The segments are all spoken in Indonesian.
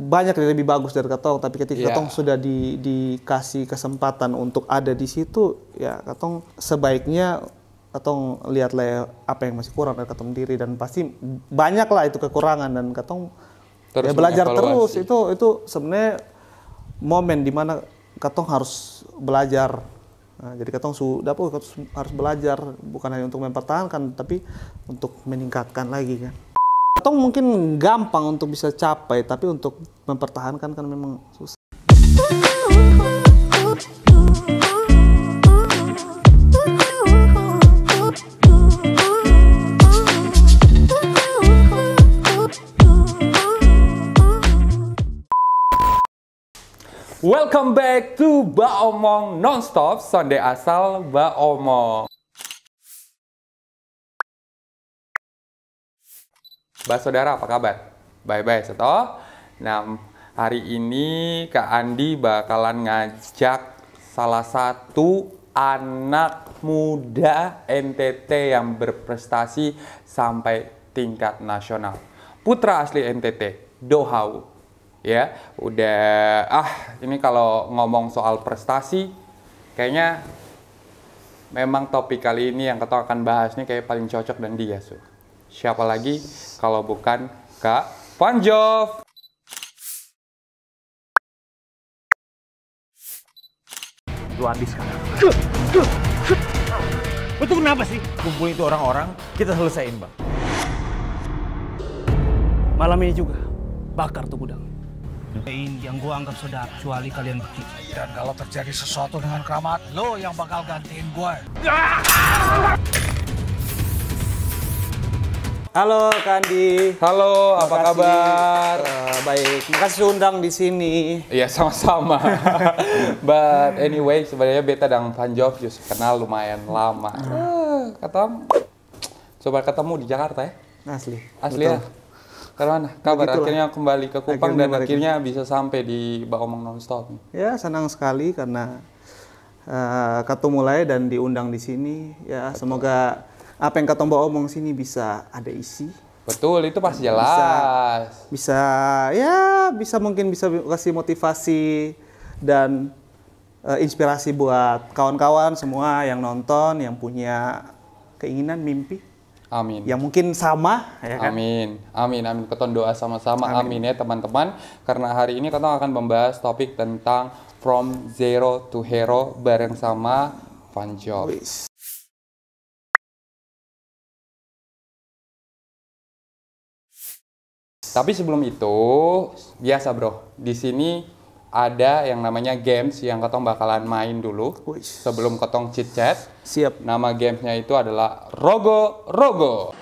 banyak yang lebih bagus dari Katong, tapi ketika Iya. Katong sudah dikasih kesempatan untuk ada di situ, ya Katong sebaiknya Katong lihatlah apa yang masih kurang dari Katong diri, dan pasti banyak lah itu kekurangan, dan Katong Terus ya belajar terus. mengevaluasi. Itu sebenarnya momen dimana Katong harus belajar. Nah, jadi Katong sudah harus belajar, bukan hanya untuk mempertahankan, tapi untuk meningkatkan lagi kan. Katong mungkin gampang untuk bisa capai, tapi untuk mempertahankan kan memang susah. Welcome back to Baomong Nonstop, Sonde Asal Baomong. Saudara, apa kabar? Bye-bye, Seto. Nah, hari ini Kak Andi bakalan ngajak salah satu anak muda NTT yang berprestasi sampai tingkat nasional. Putra asli NTT, Dohau. Ya, udah ini kalau ngomong soal prestasi kayaknya memang topik kali ini yang kita akan bahas nih kayak paling cocok dan dia, siapa lagi kalau bukan Kak Panjov. Lu Andi sekarang. Betul kenapa sih? Kumpulin itu orang-orang, kita selesaiin, Bang. Malam ini juga, bakar tuh gudang. Yang gua anggap saudara, kecuali kalian bertiga. Dan kalau terjadi sesuatu dengan Keramat, lo yang bakal gantiin gue. Halo Kandi. Halo, apa Makasih. kabar? Baik, makasih undang di sini. Iya, sama-sama. But anyway, sebenarnya Beta dan Panjov just kenal lumayan lama. Coba ketemu di Jakarta ya? Asli. Asli betul. ya? Karena kabar Begitulah. akhirnya kembali ke Kupang Akhirnya dan balik. akhirnya bisa sampai di Baomong Nonstop. Ya, senang sekali karena Katong mulai dan diundang di sini. Ya, semoga apa yang Katong bawa omong sini bisa ada isi. Betul, itu pasti jelas. Bisa mungkin bisa kasih motivasi dan inspirasi buat kawan-kawan semua yang nonton, yang punya keinginan, mimpi. Amin. Yang mungkin sama, ya kan? Amin, amin, amin. Keton doa sama-sama, amin ya teman-teman. Karena hari ini kita akan membahas topik tentang From Zero to Hero bareng sama Panjov. Wis. Tapi sebelum itu, biasa bro, di sini ada yang namanya games yang Ketong bakalan main dulu. Wis. Sebelum Ketong chit chat. Siap. Nama gamesnya itu adalah Rogo Rogo.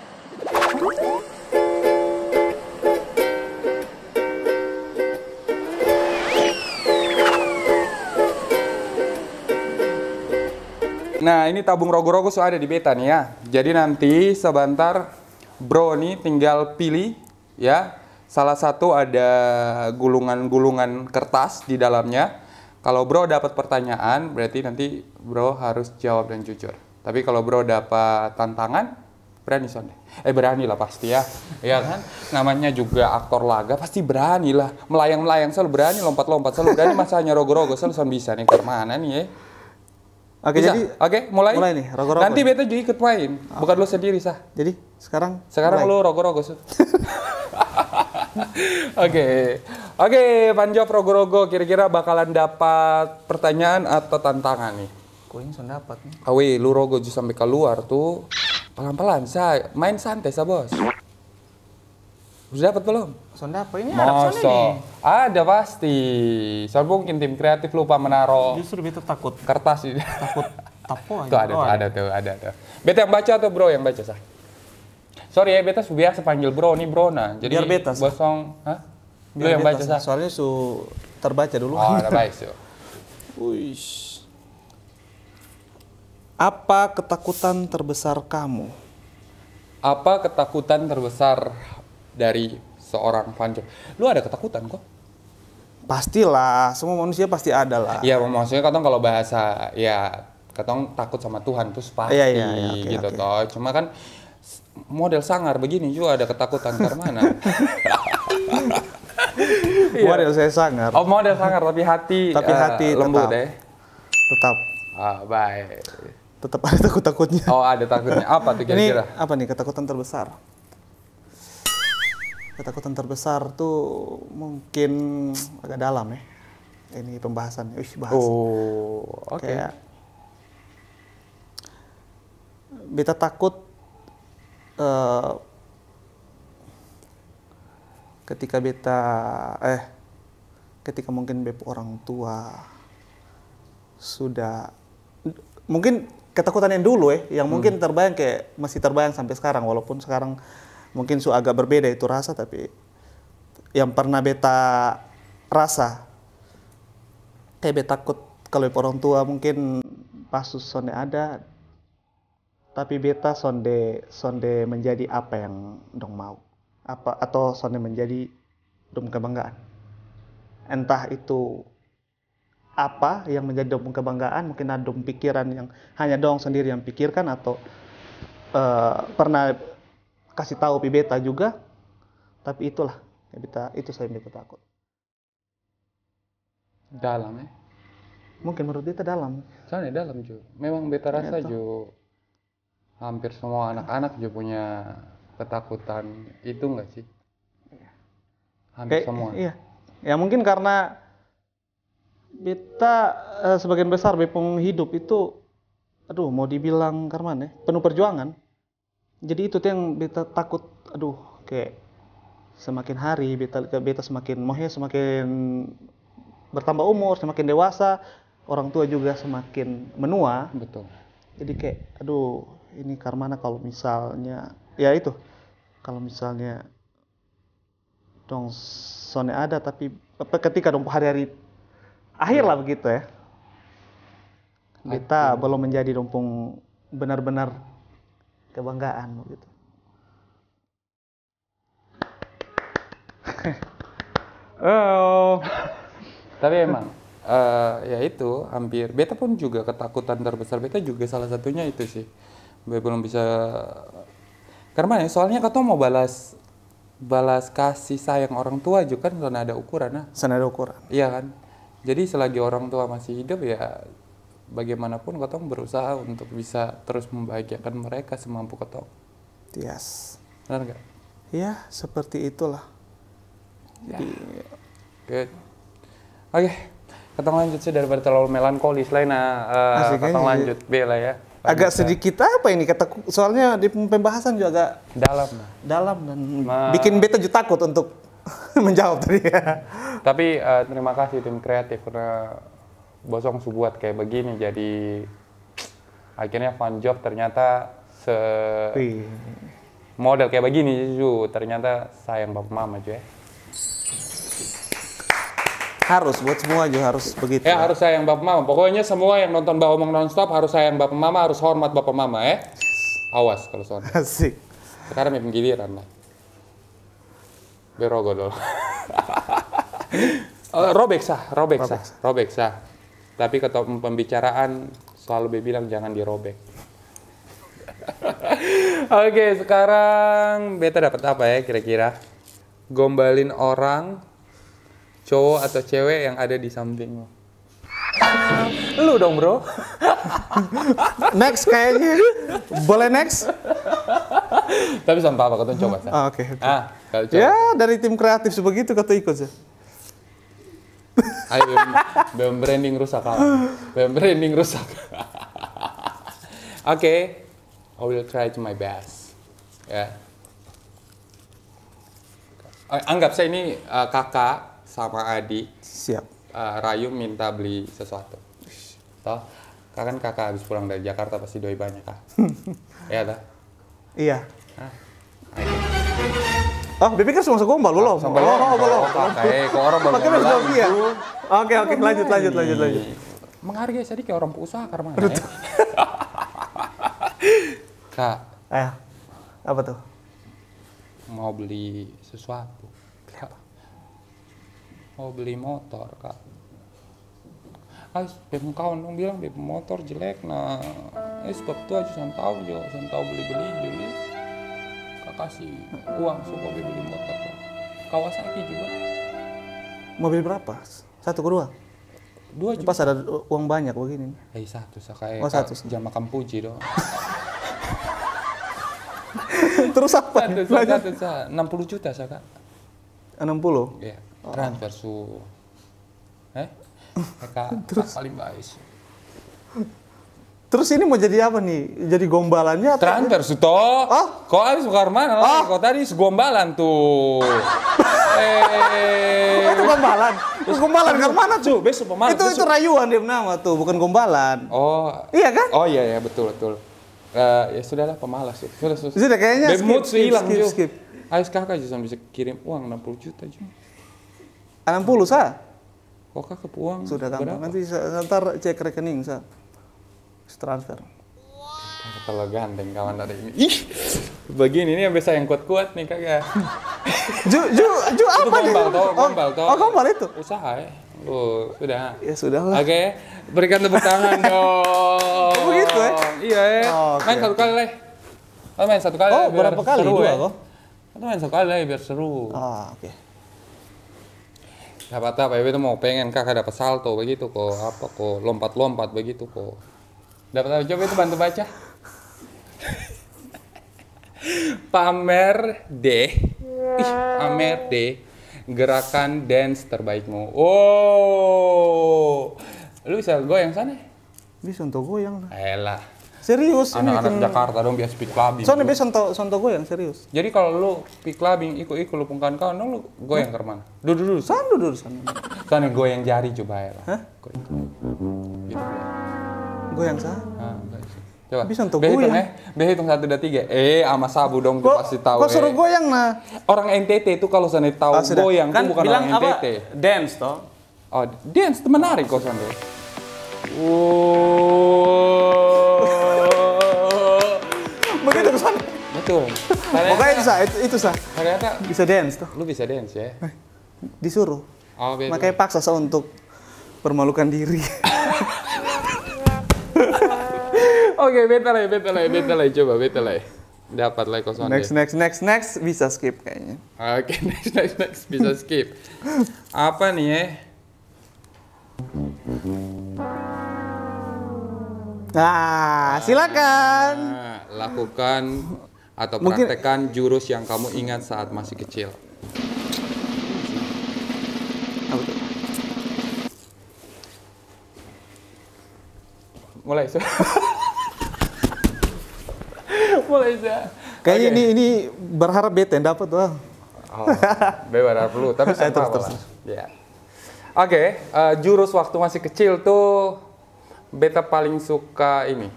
Nah, ini tabung rogo-rogo sudah ada di Beta nih ya. Jadi nanti sebentar bro nih tinggal pilih ya. Salah satu ada gulungan-gulungan kertas di dalamnya. Kalau bro dapat pertanyaan, berarti nanti bro harus jawab dan jujur. Tapi kalau bro dapat tantangan, berani sonde. Berani lah pasti ya. Iya kan? Namanya juga aktor laga, pasti berani lah. Melayang-melayang selalu berani, lompat-lompat selalu berani. Masanya rogo-rogo selalu bisa nih ke mana nih ya. Oke, Bisa? jadi Oke, mulai nih, rogo-rogo. Nanti Beta juga ikut main, bukan lo sendiri sah. Jadi sekarang Sekarang mulai. lo rogo-rogo. Oke, Panjov rogo-rogo kira-kira bakalan dapat pertanyaan atau tantangan nih? Kok ini sudah dapat nih? Awe, lu rogo just sampai keluar tuh pelan-pelan, say. Main santai sa bos. Sudah dapat belum? Sudah dapat ini ada sana nih. Masa? Ada pasti. Soalnya mungkin tim kreatif lupa menaruh Justru Beta takut kertas di tapo tuh ada tuh. Beta yang baca atau bro yang baca sah? Sorry ya, Beta biasa panggil bro nih bro nah. Jadi Biar Beta, Sah. bosong, hah? Lu Biar yang beta, baca sah? Soalnya terbaca dulu. Oh, ada baik sih. Uish. Apa ketakutan terbesar kamu? Apa ketakutan terbesar dari seorang Panjov? Lu ada ketakutan kok? Pastilah, semua manusia pasti ada lah. Iya, maksudnya katong kalau bahasa ya katong takut sama Tuhan terus pasti Iya, oke, gitu oke. toh. Cuma kan model sangar begini juga ada ketakutan karena mana? Model saya sangar. Oh, model sangar tapi hati lembut tetap. deh. Tetap. Ah, baik. Tetap ada takut-takutnya. Oh, ada takutnya. Apa tuh Ini kira-kira? apa nih ketakutan terbesar? Ketakutan terbesar tuh mungkin agak dalam ya. Ini pembahasan. Bahas. Oh, oke. Kayak beta takut ketika mungkin bep orang tua sudah mungkin ketakutan yang dulu yang mungkin terbayang kayak masih terbayang sampai sekarang, walaupun sekarang mungkin agak berbeda itu rasa, tapi yang pernah beta rasa kayak beta takut kalau bep orang tua mungkin pasus sonde ada, tapi beta sonde menjadi apa yang dong mau, apa atau sonde menjadi dong kebanggaan. Entah itu apa yang menjadi dong kebanggaan, mungkin ada dong pikiran yang hanya dong sendiri yang pikirkan, atau pernah kasih tahu pi beta juga, tapi itulah itu saya beta takut. Dalam ya. Mungkin menurut beta dalam. Soalnya dalam juga. Memang beta rasa juga hampir semua anak-anak juga punya ketakutan itu enggak sih? Hampir semua. Iya. Ya mungkin karena beta sebagian besar bepong hidup itu, mau dibilang karena penuh perjuangan. Jadi itu tuh yang beta takut, kayak semakin hari beta semakin bertambah umur, semakin dewasa, orang tua juga semakin menua. Betul. Jadi kayak, ini karena kalau misalnya, ya itu, kalau misalnya dong sone ada, tapi ketika dong hari-hari akhir lah begitu ya, beta belum menjadi dompong benar-benar kebanggaan gitu. Tapi emang ya itu hampir beta pun juga ketakutan terbesar beta juga salah satunya itu sih. Beta belum bisa karena soalnya kata mau balas kasih sayang orang tua juga kan sana ada ukuran Sana ada ukuran. Iya kan. Jadi selagi orang tua masih hidup ya bagaimanapun ketong berusaha untuk bisa terus membahagiakan mereka semampu ketong. Yes. Benar nggak? Iya, seperti itulah. Jadi Good. Oke, ketong lanjut sih daripada terlalu melankolis lain ketong lanjut Bella ya. Agak sedikit apa ini soalnya di pembahasan juga agak dalam dan bikin beta juga takut untuk menjawab tadi ya. Tapi terima kasih tim kreatif karena bosong buat kayak begini, jadi akhirnya fun job ternyata model kayak begini juga ternyata sayang bapak mama juga ya. Harus buat semua juga harus begitu. Ya harus sayang bapak mama. Pokoknya semua yang nonton Mbak Omong nonstop harus sayang bapak mama, harus hormat bapak mama ya. Awas kalau soalnya. Asik. Sekarang ya penggiliran lah. Berogo dulu. Robek sah. Tapi ketua pembicaraan selalu bilang jangan dirobek. Oke, sekarang beta dapat apa ya kira-kira? Gombalin orang, cowok atau cewek yang ada di sampingmu. Lu dong bro. Next kayaknya. Boleh next? Tapi sampai apa kau coba sah? Oke. Kalau coba. Ya dari tim kreatif sebegitu kata ikut sih. Ayo BEM branding rusak kau. BEM branding rusak. Oke. I will try to my best. Ya. Anggap saya ini kakak sama adik. Siap. Rayu minta beli sesuatu. Toh, kan kakak habis pulang dari Jakarta pasti doi banyak kah? Iya dah. Iya. Oh, Bibi kan masuk gombal belum? Belum. Kayak orang baru Makanya belum iya. Oke, lanjut. Menghargai sedikit orang pengusaha karena mana ya? Kak. Apa tuh? Mau beli sesuatu. Mau beli motor, Kak. Bem kawan dong bilang bem motor jelek, nah sebab itu aja santau beli. Kak kasih uang supaya beli motor, Kak. Kawasaki juga. Mobil berapa? Satu ke dua? 2 juta. Pas ada uang banyak begini. Satu kayak Oh, satu. jam makan puji dong. Terus apa? Satu 60 juta Kak. 60? Iya. Transfer su. Kak paling baik. Terus ini mau jadi apa nih? Jadi gombalannya atau? Transfer su toh. Oh. Kau habis ke mana lah? Kau tadi segombalan tuh. Oh, itu gombalan. Terus gombalan ke mana tuh? Besok pemalas. Itu rayuan dia nama tuh, bukan gombalan. Oh. Iya kan? Oh iya betul. Ya sudahlah pemalas ya. Sudah kayaknya mood hilang Jo. skip. Ayo kakak juga bisa kirim uang 60 juta Jo. 60 sah? Kok kakak uang Sudah gampang. berapa? Nanti ntar cek rekening sah. Transfer. Kalau ganteng kawan ada ini. Ih, begini ini yang biasa yang kuat-kuat nih kakak. Ju apa nih? Gombal toh. Oh, gombal itu. Usaha ya. Oh, sudah. Ya sudah lah. Oke, berikan tepuk tangan dong. Oh, begitu ya? Iya ya. Oh, oke. Main satu kali lah. Main satu kali. Oh, biar berapa kali? seru, Dua ya. kok? Main satu kali lah biar seru. Ah, oke. Dapat apa? Itu mau pengen kakak dapat salto begitu kok. Apa kok lompat-lompat begitu kok. Dapat apa? Coba itu bantu baca. Pamer deh gerakan dance terbaikmu. Oh, lu bisa goyang sana? Bisa untuk goyang lah. Elah, Serius ini anak-anak bikin. Jakarta dong biasa speed clubbing. Soalnya biasa untuk goyang serius. Jadi kalau lu speed clubbing ikut lu pun kawan-kawan, lu goyang ke mana? Duduk. Duduk sana. Sana goyang jari coba ya. Hah? Gitu. Goyang sah? Coba. Bisa untuk Be hitung goyang. Be hitung 1, 2, 3. Sama sabu dong Kok pasti tahu. Kok suruh goyang nah? Orang NTT itu kalau sana tahu sudah. goyang Kan tuh bukan bilang orang apa? NTT. Dance toh. Oh, dance itu menarik kok sana. Begitu ke sana. Betul. Pokoknya itu sah. Ternyata Bisa dance tuh. lu bisa dance ya. Disuruh. Oh, betul. Makanya paksa saya untuk permalukan diri. Oke, beta lah. Coba beta lah. Dapat lah kosong deh. Next bisa skip kayaknya. Oke, next bisa skip. Apa nih ya? Nah, silakan. Nah, lakukan atau Mungkin- praktekkan jurus yang kamu ingat saat masih kecil. Apa tuh? Mulai sih. Mulai sih. Kayaknya ini berharap beta yang dapat tuh. Oh, berharap lu, tapi saya Terus. Ya. Oke, jurus waktu masih kecil tuh beta paling suka ini.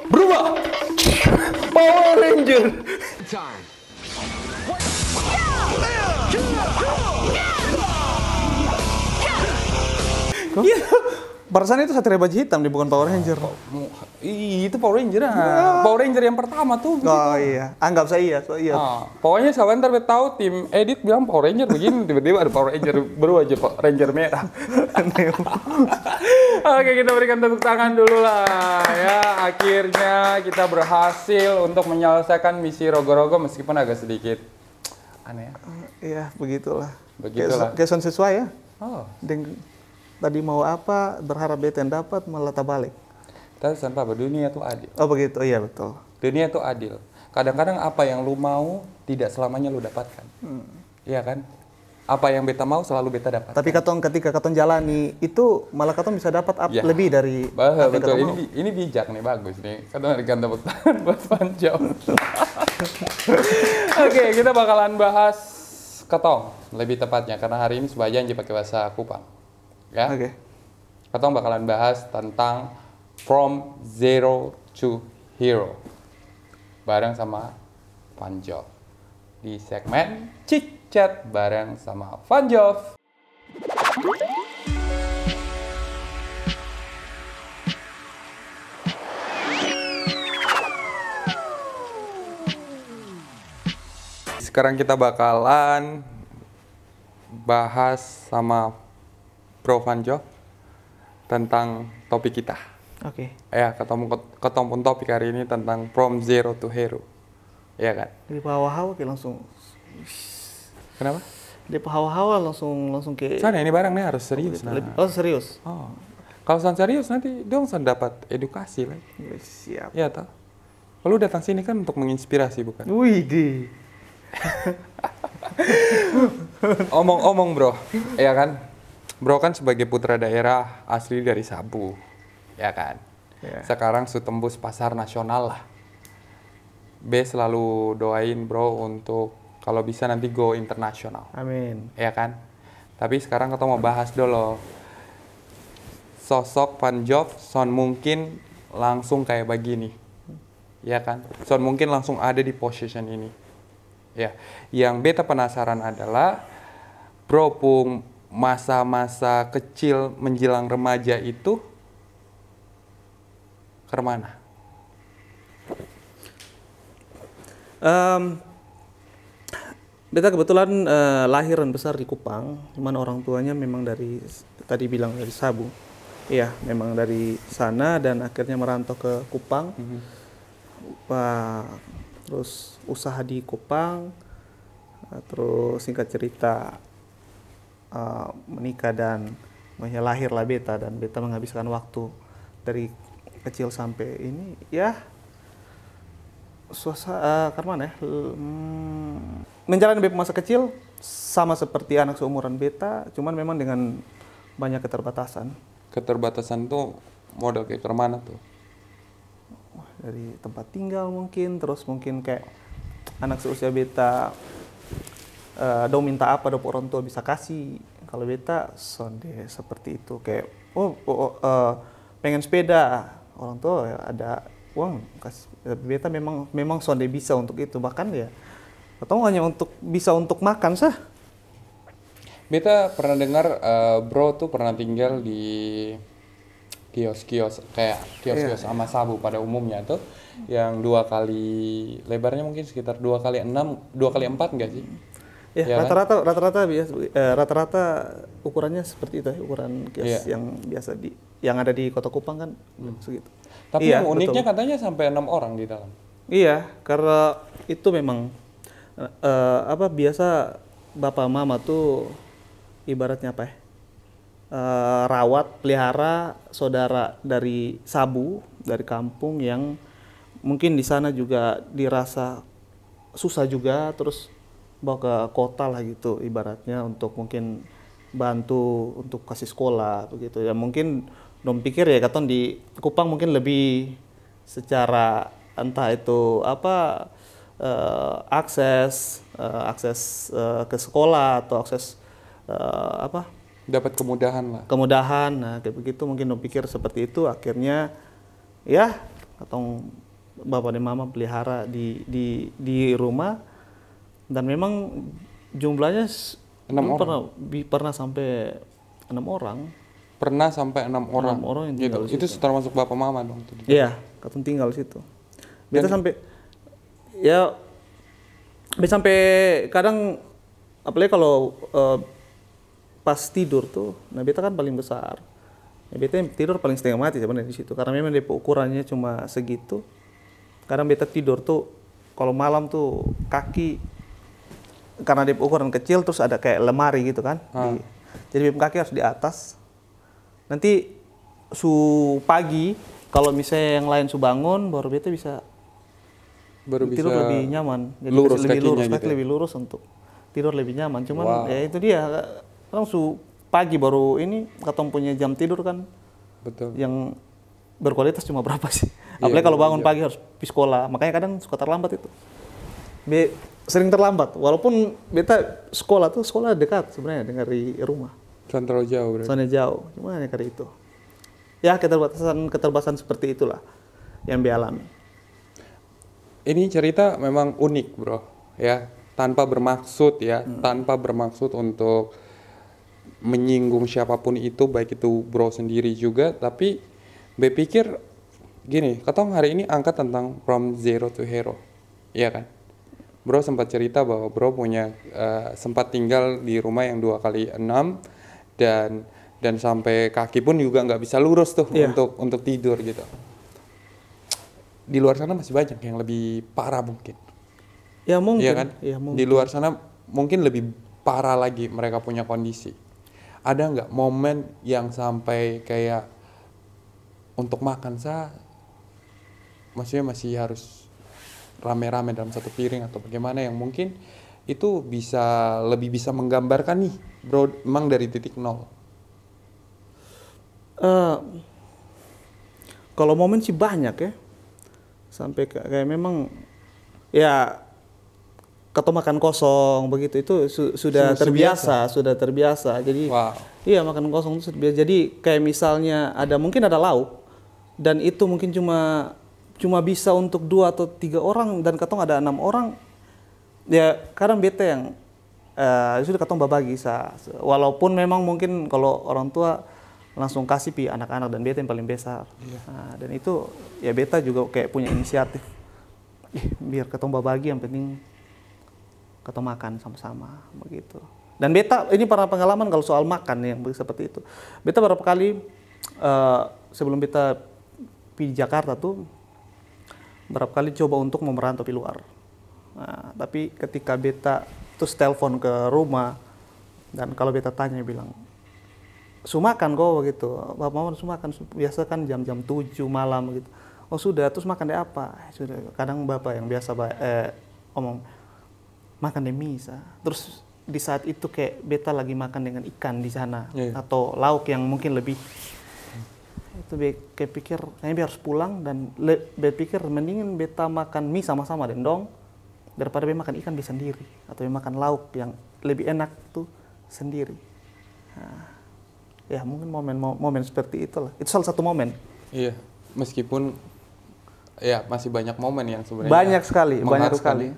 Berubah. Power Ranger. Perasaan itu Satria Baju Hitam nih, bukan Power Ranger. Itu Power Ranger. Power Ranger yang pertama tuh. Oh iya, anggap saya iya. Pokoknya sebentar beta tahu tim edit bilang Power Ranger begini, tiba-tiba ada Power Ranger berubah aja Ranger merah. Oke, kita berikan tepuk tangan dulu lah ya. Akhirnya kita berhasil untuk menyelesaikan misi Rogo-Rogo meskipun agak sedikit aneh ya. Iya, begitulah. Begitulah. Kesan sesuai ya. Oh, Tadi mau apa, berharap beta yang dapat, malah tak balik. tapi tanpa apa, dunia tuh adil. Oh begitu, iya betul. Dunia tuh adil. Kadang-kadang apa yang lu mau tidak selamanya lu dapatkan. Iya kan? Apa yang beta mau selalu beta dapat. Tapi ketika katong jalani itu malah katong bisa dapat Ya. lebih dari apa yang Betul, katong mau. ini bijak nih, bagus nih. Kadang berikan tepuk tangan buat Panjau. Oke, kita bakalan bahas ketong lebih tepatnya karena hari ini sebagian janji pakai bahasa Kupang. Ya. Oke. Ketong bakalan bahas tentang From Zero to Hero bareng sama Panjov di segmen Chit Chat bareng sama Panjov. Sekarang kita bakalan bahas sama Bro Panjov tentang topik kita. Oke. Ya, ketemu pun topik hari ini tentang From Zero to Hero. Iya kan? Di bawah hawa kayak langsung Kenapa? Dia hawa-hawa langsung ke Soalnya ini barang nih harus serius. Nah. Oh serius. Oh. Kalau san serius nanti dong san dapat edukasi lah. Siap. Iya toh. Kalau datang sini kan untuk menginspirasi bukan? Wih di. Omong-omong bro, ya kan? Bro kan sebagai putra daerah asli dari Sabu, ya kan? Ya. Sekarang su tembus pasar nasional lah. B selalu doain bro untuk kalau bisa nanti go internasional, Amin. ya kan? Tapi sekarang kita mau bahas dulu. Sosok Panjov son mungkin langsung kayak begini, ya kan? Son mungkin langsung ada di position ini. Ya, yang beta penasaran adalah bro pung masa-masa kecil menjelang remaja itu ke mana? Beta kebetulan lahir dan besar di Kupang, cuman orang tuanya memang dari tadi bilang dari Sabu. Iya, memang dari sana dan akhirnya merantau ke Kupang. Terus usaha di Kupang, terus singkat cerita menikah dan lahirlah beta dan beta menghabiskan waktu dari kecil sampai ini ya karena ya menjalani masa kecil sama seperti anak seumuran beta, cuman memang dengan banyak keterbatasan. Keterbatasan tuh model kayak ke mana tuh? Dari tempat tinggal mungkin, terus mungkin kayak anak seusia beta dong minta apa dong orang tua bisa kasih. Kalau beta sonde seperti itu kayak pengen sepeda, orang tua ya ada uang kasih. Beta memang sonde bisa untuk itu, bahkan ya atau hanya untuk bisa untuk makan sah. Beta pernah dengar bro tuh pernah tinggal di kios-kios kayak kios-kios sama Sabu pada umumnya tuh yang 2 kali lebarnya mungkin sekitar 2 kali 6, 2 kali 4 enggak sih? Ya, Ya kan? rata-rata ukurannya seperti itu ya, ukuran kios yang biasa yang ada di Kota Kupang kan segitu. Tapi Iya, yang uniknya betul. katanya sampai 6 orang di dalam. Iya, karena itu memang biasa bapak mama tuh ibaratnya apa ya? Rawat, pelihara saudara dari Sabu, dari kampung yang mungkin di sana juga dirasa susah juga, terus bawa ke kota lah gitu ibaratnya untuk mungkin bantu untuk kasih sekolah begitu ya. Mungkin dong pikir ya katon di Kupang mungkin lebih secara entah itu akses ke sekolah atau akses Dapat kemudahan lah. kemudahan. Nah kayak begitu mungkin dong pikir seperti itu, akhirnya ya katong bapak dan mama pelihara di rumah dan memang jumlahnya 6 orang. pernah sampai 6 orang. Pernah sampai 6 orang. 6 orang yang gitu. tinggal di Itu situ. termasuk bapak mama dong tuh. Iya, katong tinggal di situ. Beta sampai kadang apalagi kalau pas tidur tuh, nah beta kan paling besar. Ya, beta tidur paling setengah mati sebenarnya di situ karena memang DP ukurannya cuma segitu. Kadang beta tidur tuh kalau malam tuh kaki karena DP ukuran kecil terus ada kayak lemari gitu kan. Jadi DP kaki harus di atas. Nanti pagi kalau misalnya yang lain bangun baru beta bisa tidur lebih nyaman. Jadi lurus lebih kakinya lurus, gitu kaki ya? lebih lurus untuk tidur lebih nyaman. Cuman Wow. ya itu dia langsung pagi baru ini katong punya jam tidur kan Betul. yang berkualitas cuma berapa sih? Iya, Apalagi kalau bangun iya. pagi harus pergi sekolah, makanya kadang suka terlambat itu. Sering terlambat, walaupun beta sekolah dekat sebenarnya dari rumah. Kan terlalu jauh berarti. Soalnya jauh, cuma hanya karena itu. Ya keterbatasan seperti itulah yang be alami. Ini cerita memang unik bro, ya tanpa bermaksud ya, tanpa bermaksud untuk menyinggung siapapun itu, baik itu bro sendiri juga, tapi berpikir gini, katong hari ini angkat tentang from zero to hero, iya kan? Bro sempat cerita bahwa bro punya sempat tinggal di rumah yang 2 kali 6 dan sampai kaki pun juga nggak bisa lurus tuh Iya. untuk tidur gitu. Di luar sana masih banyak yang lebih parah mungkin. Ya mungkin. Iya kan? Ya mungkin. Di luar sana mungkin lebih parah lagi mereka punya kondisi. Ada nggak momen yang sampai kayak untuk makan maksudnya masih harus rame-rame dalam satu piring atau bagaimana yang mungkin itu lebih bisa menggambarkan nih bro, emang dari titik nol. Kalau momen sih banyak ya, sampai kayak memang ya ketemu makan kosong begitu itu sudah terbiasa. Jadi iya makan kosong itu sudah biasa. Jadi kayak misalnya mungkin ada lauk dan itu mungkin cuma bisa untuk 2 atau 3 orang dan ketong ada 6 orang. Ya kadang bete yang sudah ketong babagi walaupun memang mungkin kalau orang tua langsung kasih anak-anak dan beta yang paling besar. Nah, dan itu ya beta juga kayak punya inisiatif. Biar ketong babagi yang penting ketong makan sama-sama begitu. Dan beta ini pernah pengalaman kalau soal makan yang seperti itu. Beta beberapa kali sebelum beta di Jakarta tuh beberapa kali coba untuk merantau di luar. Nah, tapi ketika beta terus telepon ke rumah dan kalau beta tanya bilang sumakan kok begitu. Bapak mau sumakan biasa kan jam-jam 7 malam gitu. Oh sudah, terus makan deh apa? Sudah. Kadang bapak yang biasa omong makan deh mie. Terus di saat itu kayak beta lagi makan dengan ikan di sana atau lauk yang mungkin lebih itu kayak pikir kayaknya harus pulang dan berpikir mendingin beta makan mie sama-sama dong daripada beta makan ikan di sendiri atau makan lauk yang lebih enak tuh sendiri. Nah, ya mungkin momen seperti itulah. Itu salah satu momen. Iya, meskipun ya masih banyak momen yang sebenarnya banyak sekali.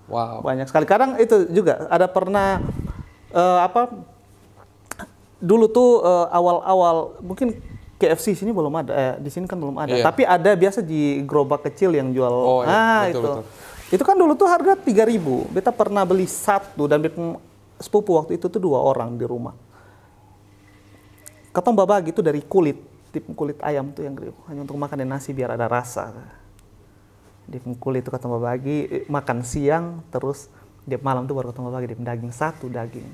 Wow. Banyak sekali. Kadang itu juga ada pernah dulu tuh awal-awal mungkin KFC sini belum ada, di sini kan belum ada. Iya. Tapi ada biasa di gerobak kecil yang jual. Oh, iya. Betul. Itu kan dulu tuh harga 3.000. Beta pernah beli satu dan sepupu waktu itu tuh 2 orang di rumah. Ketong babagi itu dari kulit ayam tuh yang hanya untuk makan nasi biar ada rasa. Di kulit itu ketong babagi makan siang terus di malam tuh baru ketong babagi di daging satu daging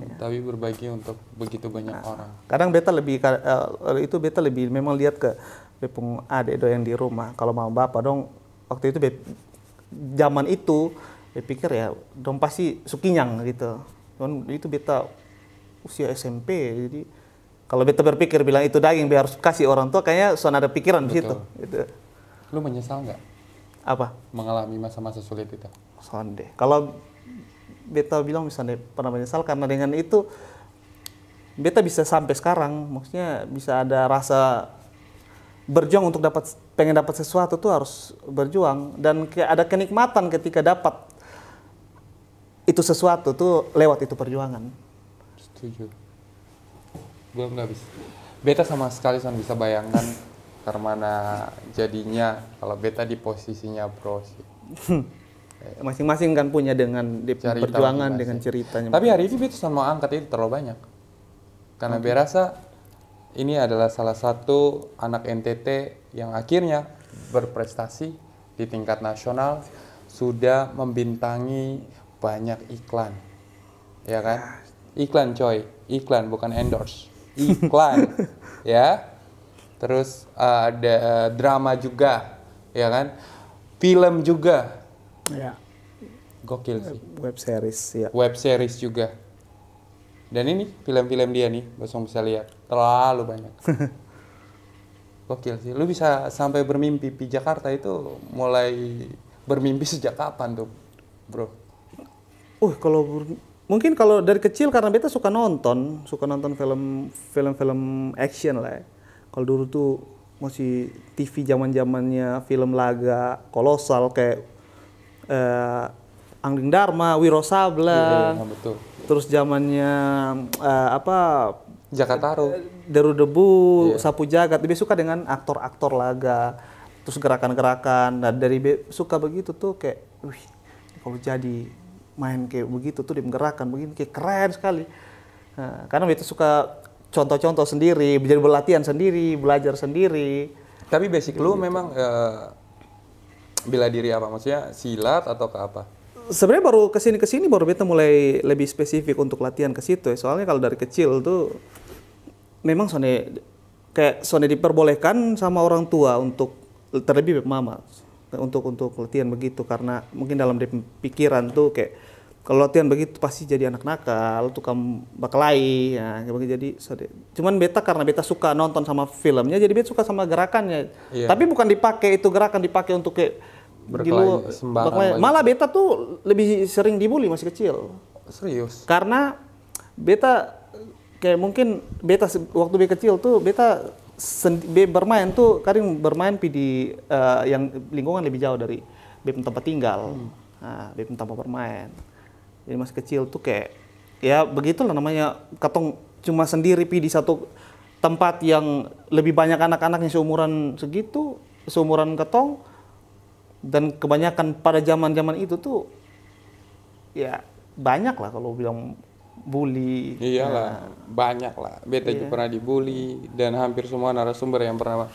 ya. Tapi berbagi untuk begitu banyak orang. Kadang beta lebih memang lihat ke bepung adek do yang di rumah. Kalau mau bapak dong waktu itu zaman itu pikir ya dong pasti sukinyang gitu. Cuman itu beta usia SMP jadi kalau beta berpikir bilang itu daging biar harus kasih orang tua kayaknya soalnya ada pikiran di situ. Gitu. Lu menyesal nggak? Apa? Mengalami masa-masa sulit itu? Sonde. Kalau beta bilang misalnya pernah menyesal karena dengan itu beta bisa sampai sekarang, maksudnya bisa ada rasa berjuang untuk pengen dapat sesuatu tuh harus berjuang dan ada kenikmatan ketika dapat itu sesuatu tuh lewat itu perjuangan. Setuju. Gue nggak bisa. Beta sama sekali bisa bayangkan karena jadinya kalau beta di posisinya bro sih. Masing-masing kan punya dengan perjuangan dengan ceritanya. Tapi hari ini beta mau angkat itu terlalu banyak. Karena beta rasa ini adalah salah satu anak NTT yang akhirnya berprestasi di tingkat nasional, sudah membintangi banyak iklan. Ya kan? Iklan coy, iklan bukan endorse. Iklan. Ya. Terus ada drama juga, ya kan? Film juga. Ya. Gokil sih. Web series ya. Web series juga. Dan ini film-film dia nih, Bosong bisa lihat. Terlalu banyak. Gokil sih. Lu bisa sampai bermimpi di Jakarta itu mulai bermimpi sejak kapan tuh, bro? Mungkin kalau dari kecil karena beta suka nonton film action lah ya. Kalau dulu tuh masih TV zaman-zamannya film laga kolosal kayak Angling Dharma, Wiro Sableng. Iya, betul. Terus zamannya Jakataro, Deru Debu, Sapu Jagat. Lebih suka dengan aktor-aktor laga. Terus gerakan-gerakan. Nah, suka begitu tuh kayak, wih, kalau jadi main kayak begitu tuh dia menggerakkan begini kayak keren sekali. Nah, karena beta suka contoh-contoh sendiri, jadi berlatihan sendiri, belajar sendiri. Tapi basic lu memang bela diri apa? Maksudnya silat atau ke apa? sebenarnya baru kesini baru beta mulai lebih spesifik untuk latihan ke situ ya. Soalnya kalau dari kecil tuh memang Sone diperbolehkan sama orang tua untuk terlebih mama untuk latihan begitu, karena mungkin dalam dia pikiran tuh kayak kalau latihan begitu pasti jadi anak nakal, tukang baklai ya kayak begitu. Jadi cuman beta karena beta suka nonton sama filmnya, jadi beta suka sama gerakannya. Iya. Tapi bukan dipakai itu gerakan dipakai untuk kayak Berkelahi sembarang baklai. banyak. Malah beta tuh lebih sering dibully masih kecil. Serius? Karena beta kayak mungkin waktu beta kecil tuh beta bermain tuh kadang bermain di yang lingkungan lebih jauh dari beta tempat tinggal. Nah, beta tempat bermain. Jadi masih kecil tuh kayak ya begitulah namanya, katong cuma sendiri di satu tempat yang lebih banyak anak-anak yang seumuran katong, dan kebanyakan pada zaman itu tuh ya banyak lah kalau bilang bully. Iyalah, banyak lah. Beta juga pernah dibully, dan hampir semua narasumber yang pernah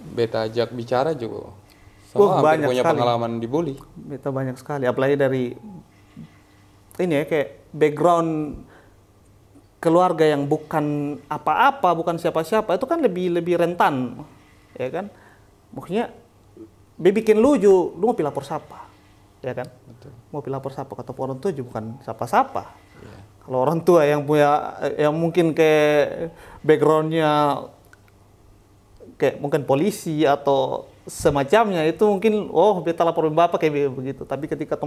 beta ajak bicara juga semua hampir banyak punya sekali pengalaman dibully. Beta banyak sekali, apalagi dari ini ya, kayak background keluarga yang bukan apa-apa, bukan siapa-siapa, itu kan lebih rentan, ya kan? Maksudnya, bikin lu mau pilih lapor siapa, ya kan? Betul. Mau pilih lapor siapa, kata orang tua juga bukan siapa-siapa. Yeah. Kalau orang tua yang mungkin kayak backgroundnya kayak mungkin polisi atau semacamnya, itu mungkin beta laporin bapak kayak begitu. Tapi ketika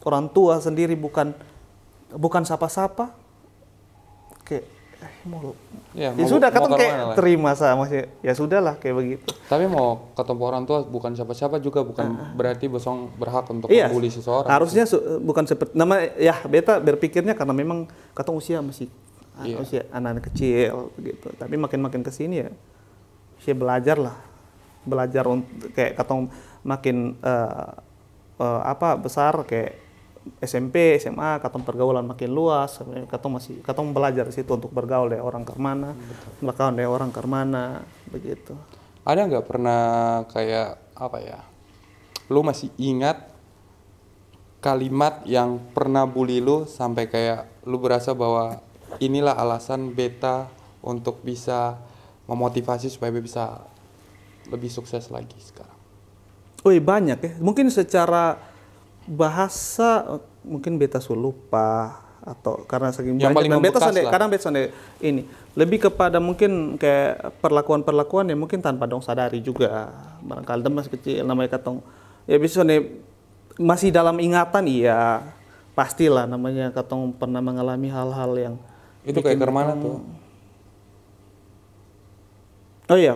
orang tua sendiri bukan siapa-siapa, kayak sudah katong kayak terima sama ya sudahlah kayak begitu. Tapi mau ketemu orang tua bukan siapa-siapa juga bukan berarti bosong berhak untuk membuli seseorang. Harusnya bukan seperti nama ya, beta berpikirnya karena memang katong usia masih usia anak-anak kecil begitu. Tapi makin kesini ya saya belajar untuk kayak katong makin besar kayak SMP, SMA, katong pergaulan makin luas, katong belajar di situ untuk bergaul dari orang ke mana, bergaul dari orang ke mana, begitu. Ada nggak pernah kayak apa ya? Lu masih ingat kalimat yang pernah bully lu sampai kayak lu berasa bahwa inilah alasan beta untuk bisa memotivasi supaya beta bisa lebih sukses lagi sekarang? Banyak ya. Mungkin secara bahasa mungkin beta lupa, atau karena saking yang banyak dan beta kadang ini lebih kepada mungkin kayak perlakuan yang mungkin tanpa dong sadari juga, barangkali masih kecil namanya katong ya bisa masih dalam ingatan, iya pastilah namanya katong pernah mengalami hal-hal yang itu kayak kemana tuh?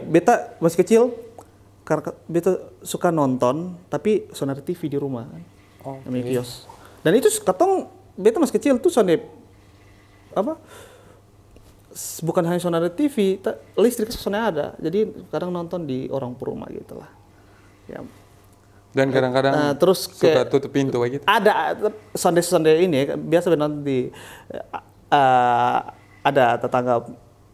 Beta masih kecil karena beta suka nonton tapi sonar TV di rumah. Namanya kios. Dan itu katong beta masih kecil tuh bukan hanya sonar TV, listrik sonar ada. Jadi kadang nonton di orang per rumah gitulah. Ya. Dan kadang-kadang terus suka tutup pintu gitu. Ada sonde ini biasa nonton di ada tetangga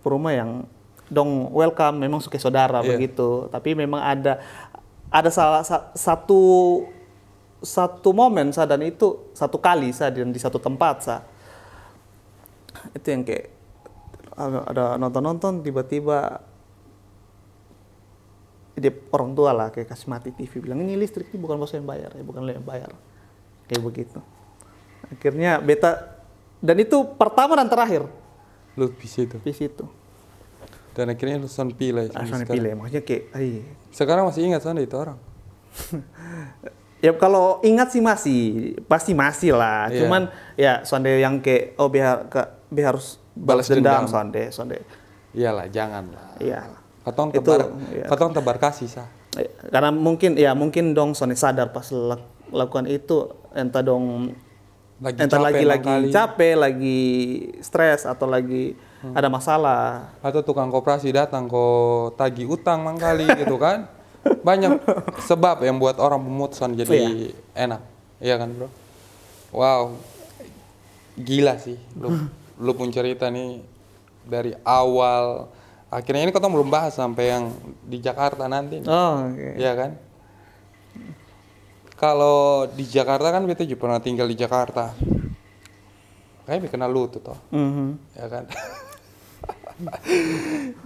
per rumah yang dong welcome, memang suka saudara begitu. Tapi memang ada salah satu momen dan itu satu kali dan di satu tempat itu yang kayak ada nonton tiba-tiba dia orang tua lah kayak kasih mati TV, bilang ini listrik ini bukan bos yang bayar, bukan lo yang bayar, kayak begitu. Akhirnya beta, dan itu pertama dan terakhir lu di situ. Dan akhirnya lu pilih. Maksudnya kayak sekarang masih ingat itu orang? Ya kalau ingat sih pasti masih lah. Yeah. Cuman ya sonde yang kayak biar harus balas dendam sonde. Iyalah, jangan lah. Iya. Katong tebar kasih Karena mungkin dong sonde sadar pas lakukan itu, entah dong lagi capek, lagi stres atau lagi ada masalah. Atau tukang koperasi datang tagih utang mangkali gitu kan. Banyak sebab yang buat orang memutuskan jadi enak, iya kan bro? Wow, gila sih, lu pun cerita nih dari awal. Akhirnya ini kita belum bahas sampai yang di Jakarta nanti, iya kan? Kalau di Jakarta kan beta juga pernah tinggal di Jakarta. Kayaknya kenal lu tuh toh. Ya kan?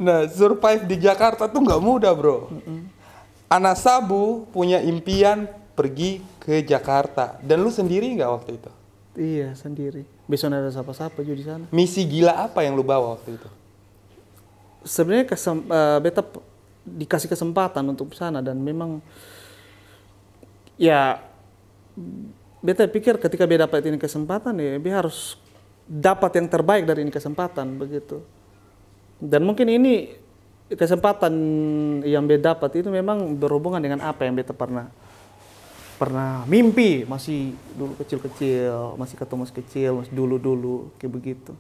Nah, survive di Jakarta tuh nggak mudah, bro. Anak Sabu punya impian pergi ke Jakarta. Dan lu sendiri nggak waktu itu? Iya, sendiri. Besok ada siapa-siapa juga di sana. Misi gila apa yang lu bawa waktu itu? Sebenarnya beta dikasih kesempatan untuk ke sana dan memang ya beta pikir ketika beta dapat ini kesempatan ya beta harus dapat yang terbaik dari ini kesempatan begitu. Dan mungkin ini kesempatan yang beta dapat itu memang berhubungan dengan apa yang beta pernah mimpi masih dulu kecil-kecil, masih kecil, masih dulu kayak begitu.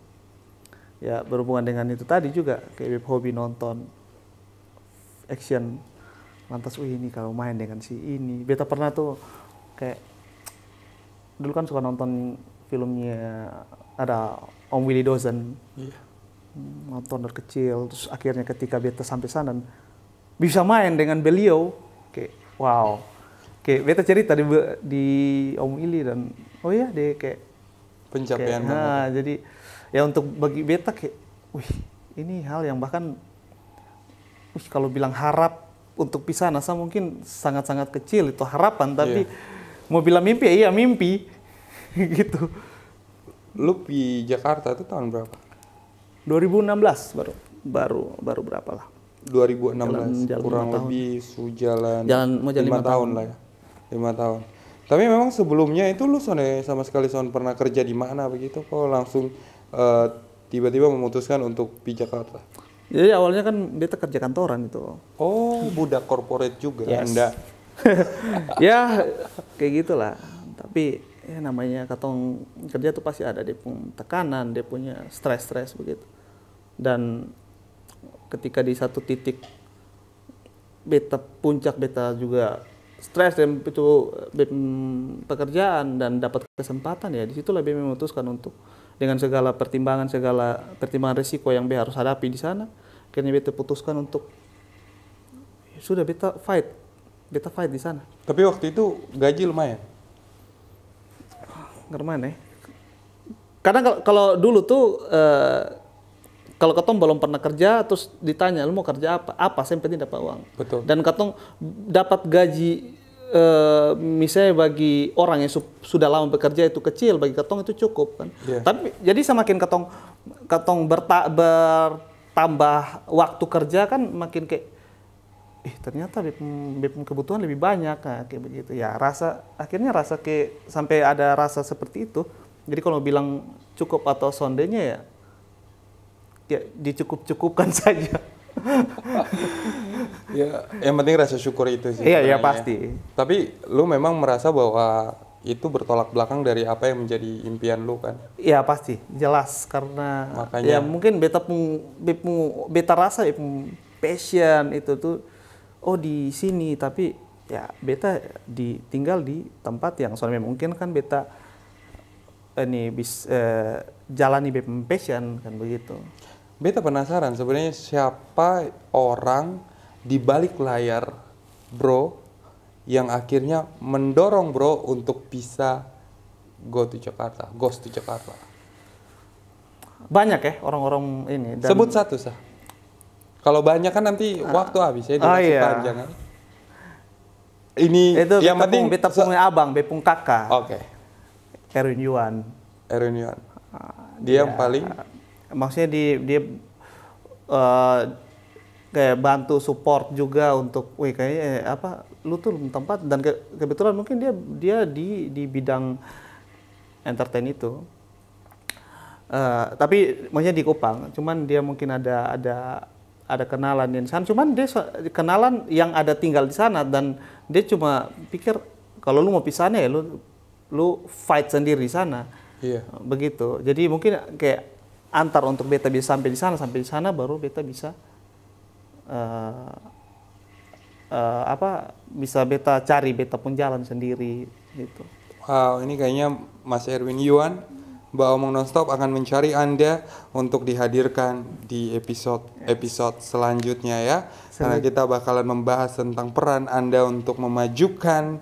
Ya berhubungan dengan itu tadi juga kayak hobi nonton action. Lantas ini kalau main dengan si ini. Beta pernah tuh kayak dulu kan suka nonton filmnya ada Om Willy Dozen. Iya. Nonton dari kecil, terus akhirnya ketika beta sampai sana bisa main dengan beliau, kayak wow, kayak beta cerita di Om Willy dan oh iya deh kayak Pencapaian banget. Jadi ya untuk bagi beta kayak, wih ini hal yang bahkan, kalau bilang harap untuk pisah NASA mungkin sangat-sangat kecil itu harapan, tapi mau bilang mimpi ya iya mimpi, gitu. Lu di Jakarta itu tahun berapa? 2016 baru berapa lah? 2016 Jalan kurang 5 tahun. lebih jalan Mau jalan 5 5 tahun lah ya. 5 tahun. Tapi memang sebelumnya itu lu sama sekali pernah kerja di mana begitu? Kok langsung tiba-tiba memutuskan untuk di Jakarta? Jadi awalnya kan beta kerja kantoran itu. Oh, budak corporate juga Anda. Ya kayak gitulah. Tapi ya namanya katong kerja tuh pasti ada dia punya tekanan, dia punya stres begitu. Dan ketika di satu titik puncak beta juga stres dan itu pekerjaan dan dapat kesempatan ya disitulah beta memutuskan untuk dengan segala pertimbangan risiko yang beta harus hadapi di sana, akhirnya beta putuskan untuk sudah beta fight di sana. Tapi waktu itu gaji lumayan. Gimana ya? Karena kalau dulu tuh kalau katong belum pernah kerja terus ditanya lu mau kerja apa saya penting dapat uang. Betul. Dan katong dapat gaji misalnya bagi orang yang sudah lama bekerja itu kecil, bagi katong itu cukup kan. Yeah. Tapi jadi semakin katong bertambah waktu kerja kan makin kayak ternyata BPM kebutuhan lebih banyak kayak begitu ya, akhirnya rasa kayak sampai ada rasa seperti itu. Jadi kalau bilang cukup atau sondenya ya dicukup-cukupkan saja. Ya, yang penting rasa syukur itu sih. Iya pasti. Tapi lu memang merasa bahwa itu bertolak belakang dari apa yang menjadi impian lu kan? Iya pasti, jelas karena makanya, ya mungkin beta rasa passion itu tuh di sini, tapi ya beta tinggal di tempat yang soalnya mungkin kan beta jalani passion kan begitu. Beta penasaran sebenarnya siapa orang di balik layar bro yang akhirnya mendorong bro untuk bisa ghost to Jakarta. Banyak ya orang-orang ini. Sebut satu sah. Kalau banyak kan nanti waktu habis ya durasi panjang kan. Ini itu yang penting beta punya abang, bepung kakak. Oke. Erwin Yuan. Dia yang paling maksudnya dia kayak bantu support juga untuk kayaknya lu tuh tempat, dan kebetulan mungkin dia di bidang entertain itu. Tapi maksudnya di Kupang, cuman dia mungkin ada kenalan di sana, cuman dia kenalan yang ada tinggal di sana, dan dia cuma pikir kalau lu mau pisahnya ya lu fight sendiri di sana. Iya. Begitu. Jadi mungkin kayak antar untuk beta bisa sampai di sana baru beta bisa bisa beta cari beta pun jalan sendiri gitu. Wow, ini kayaknya Mas Erwin Yuan, Mbak Omong Nonstop akan mencari Anda untuk dihadirkan di episode selanjutnya ya. Karena kita bakalan membahas tentang peran Anda untuk memajukan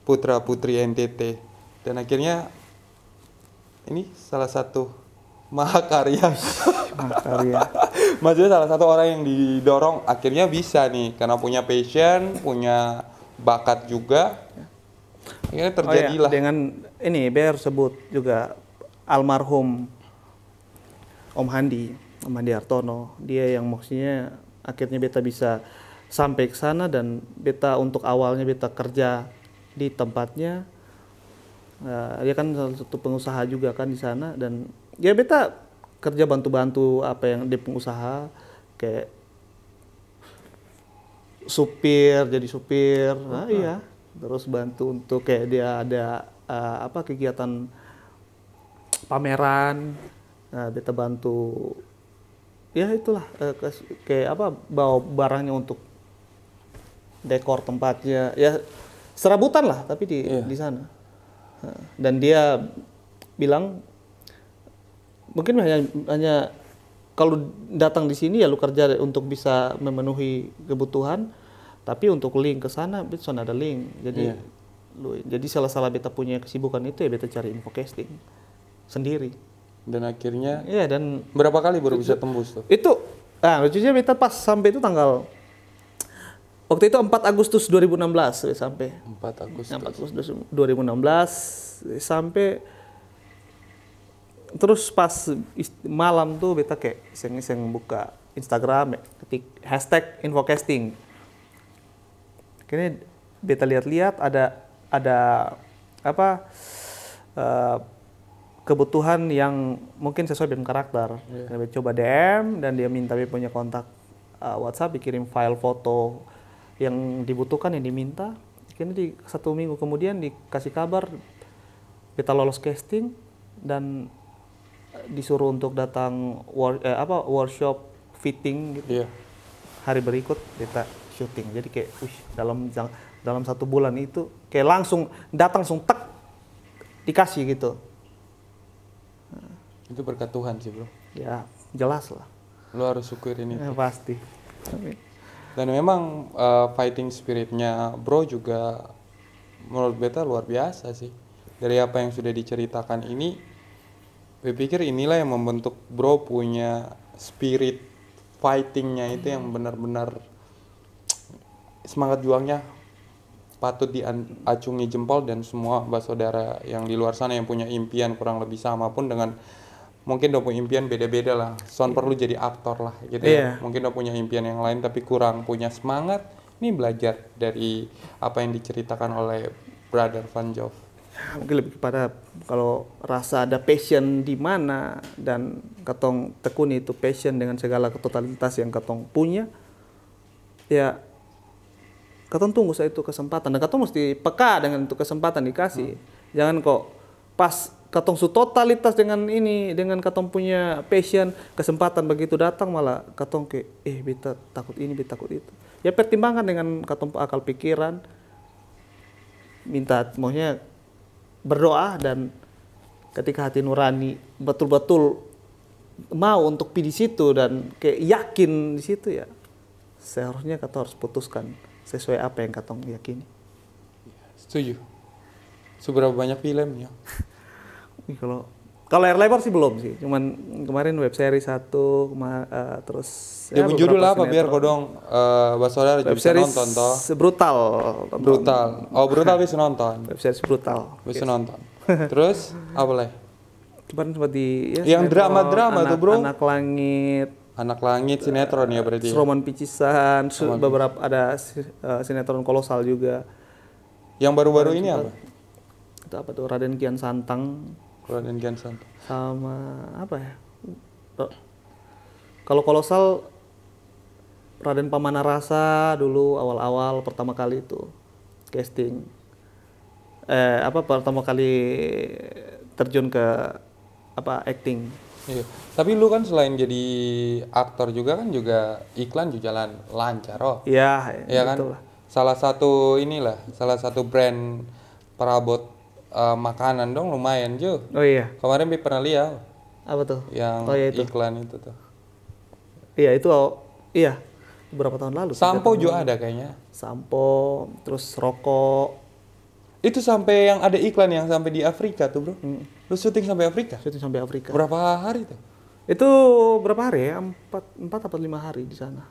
putra-putri NTT. Dan akhirnya ini salah satu mahakarya. Mahakarya. Maksudnya salah satu orang yang didorong akhirnya bisa nih karena punya passion, punya bakat juga. Akhirnya terjadilah. Dengan ini Ber sebut juga almarhum Om Handi Hartono. Dia yang maksudnya akhirnya beta bisa sampai ke sana dan beta untuk awalnya beta kerja di tempatnya. Dia kan salah satu pengusaha juga kan di sana dan ya beta kerja bantu-bantu apa yang di pengusaha kayak jadi supir. Nah, iya. Terus bantu untuk kayak dia ada kegiatan pameran. Nah, beta bantu ya itulah kayak bawa barangnya untuk dekor tempatnya. Ya serabutan lah tapi di sana. Dan dia bilang mungkin hanya kalau datang di sini ya lu kerja untuk bisa memenuhi kebutuhan, tapi untuk link ke sana beta ada link. Jadi jadi salah beta punya kesibukan itu ya beta cari info casting sendiri. Dan akhirnya dan berapa kali baru bisa tembus tuh? Itu lucunya beta pas sampai itu tanggal waktu itu 4 Agustus 2016 sampai 4 Agustus 2016 sampai terus pas malam tuh beta kayak iseng-iseng buka Instagram ketik #infocasting. Akhirnya beta lihat-lihat ada kebutuhan yang mungkin sesuai dengan karakter. Beta coba DM dan dia minta beta punya kontak WhatsApp, dikirim file foto yang dibutuhkan, yang diminta. Akhirnya di 1 minggu kemudian dikasih kabar beta lolos casting dan disuruh untuk datang workshop fitting gitu. Hari berikut beta syuting. Jadi kayak dalam 1 bulan itu kayak langsung datang langsung tek dikasih gitu. Itu berkat Tuhan sih bro. Ya jelas lah. Lo harus syukurin itu. Pasti. Amin. Dan memang fighting spiritnya bro juga menurut beta luar biasa sih. Dari apa yang sudah diceritakan ini, gue pikir inilah yang membentuk bro punya spirit fightingnya itu yang benar-benar semangat juangnya patut diacungi jempol. Dan semua saudara yang di luar sana yang punya impian kurang lebih sama pun dengan mungkin udah punya impian beda-beda lah. Son perlu jadi aktor lah gitu ya. Mungkin udah punya impian yang lain tapi kurang punya semangat. Ini belajar dari apa yang diceritakan oleh Brother Van Jove. Mungkin lebih kepada kalau rasa ada passion di mana dan katong tekuni itu passion dengan segala totalitas yang katong punya. Ya katong tunggu saya itu kesempatan dan katong mesti peka dengan itu kesempatan dikasih. Jangan kok pas katong su totalitas dengan katong punya passion, kesempatan begitu datang malah katong ke beta takut ini, beta takut itu. Ya pertimbangkan dengan katong akal pikiran, minta maunya berdoa dan ketika hati nurani betul-betul mau untuk pergi di situ dan kayak yakin di situ ya seharusnya katong harus putuskan sesuai apa yang katong yakini. Setuju. Seberapa banyak filmnya? Kalau layar lebar sih belum sih, cuman kemarin web series 1 terus ya judul apa biar kodong saudara juga bisa nonton toh. Brutal. Oh brutal bisa nonton. Web series brutal. Bisa nonton. Terus apa lagi? Kemarin sempat yang drama-drama tuh bro. Anak Langit sinetron ya berarti. Roman Picisan, beberapa ada sinetron kolosal juga. Yang baru-baru ini apa? Itu apa tuh Raden Kian Santang. Sama apa ya? Kalau kolosal Raden Pamanarasa dulu awal-awal pertama kali itu casting. Pertama kali terjun ke acting. Iya. Tapi lu kan selain jadi aktor juga kan juga iklan juga jalan lancar Iya, kan? Betul. Salah satu brand perabot makanan dong lumayan Jo. Oh iya. Kemarin pernah lihat. Apa tuh? Yang iklan itu tuh. Iya itu iya beberapa tahun lalu. Sampo juga ada kayaknya. Sampo, terus rokok. Itu sampai yang ada iklan yang sampai di Afrika tuh bro. Lu syuting sampai Afrika? Syuting sampai Afrika. Berapa hari tuh? Itu berapa hari ya? 4 atau 5 hari di sana.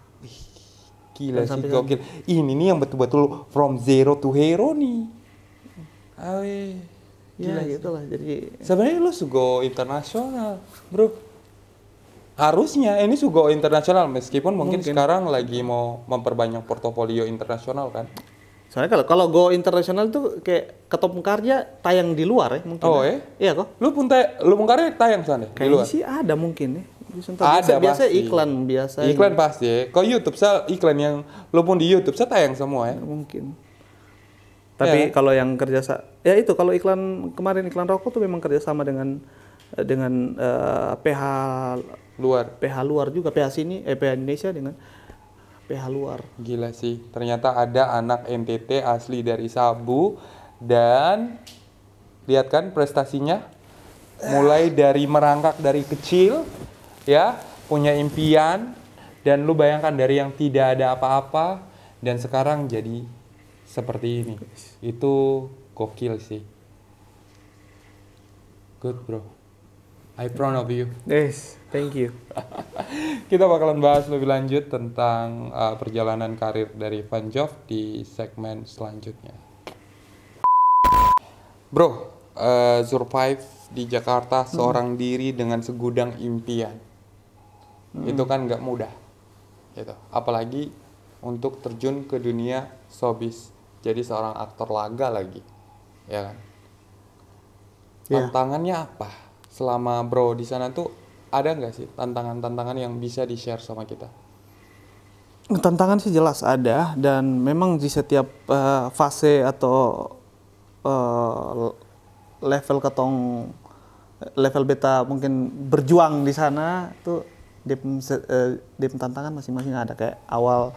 Gila Dan sih, sampai gokil. Ini nih yang betul-betul from zero to hero nih. Awe. Ya Gila sih. gitulah. Jadi Sebenarnya lu sugo internasional, bro. Harusnya ini sugo internasional meskipun mungkin sekarang lagi mau memperbanyak portofolio internasional kan. soalnya kalau go internasional tuh kayak Ketom Karya tayang di luar ya mungkin. Oh, ya? Iya kok. Lu Karya tayang sana di Kayaknya luar. sih ada mungkin ya. Ada biasa pasti. iklan biasa. Iklan pasti. Ya. Kalau YouTube iklan yang lu pun di YouTube tayang semua ya. Mungkin. Tapi kalau yang ya itu kalau kemarin iklan rokok tuh memang kerjasama dengan PH luar juga, PH sini, PH Indonesia dengan PH luar. Gila sih, ternyata ada anak NTT asli dari Sabu dan lihat kan prestasinya mulai dari merangkak dari kecil ya, punya impian dan lu bayangkan dari yang tidak ada apa-apa dan sekarang jadi seperti ini. Itu gokil sih. Good bro. I proud of you. Yes, thank you. Kita bakalan bahas lebih lanjut tentang perjalanan karir dari Van Jov di segmen selanjutnya. Bro, survive di Jakarta seorang diri dengan segudang impian. Itu kan nggak mudah. Gitu. Apalagi untuk terjun ke dunia showbiz. Jadi seorang aktor laga lagi. Ya kan? Tantangannya apa? Selama bro di sana tuh ada nggak sih tantangan-tantangan yang bisa di-share sama kita? Tantangan sih jelas ada dan memang di setiap fase atau level beta mungkin berjuang di sana tuh dem tantangan masing-masing ada. Kayak awal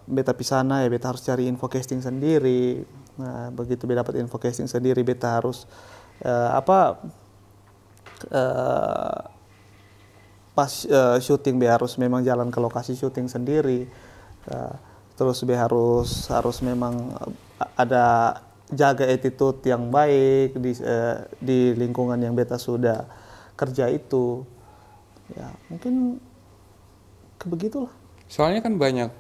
beta pisana ya beta harus cari info casting sendiri. Nah begitu beta dapat info casting sendiri beta harus pas syuting be harus memang jalan ke lokasi syuting sendiri. Terus be harus memang ada jaga attitude yang baik di lingkungan yang beta sudah kerja itu. Ya mungkin begitulah. Soalnya kan banyak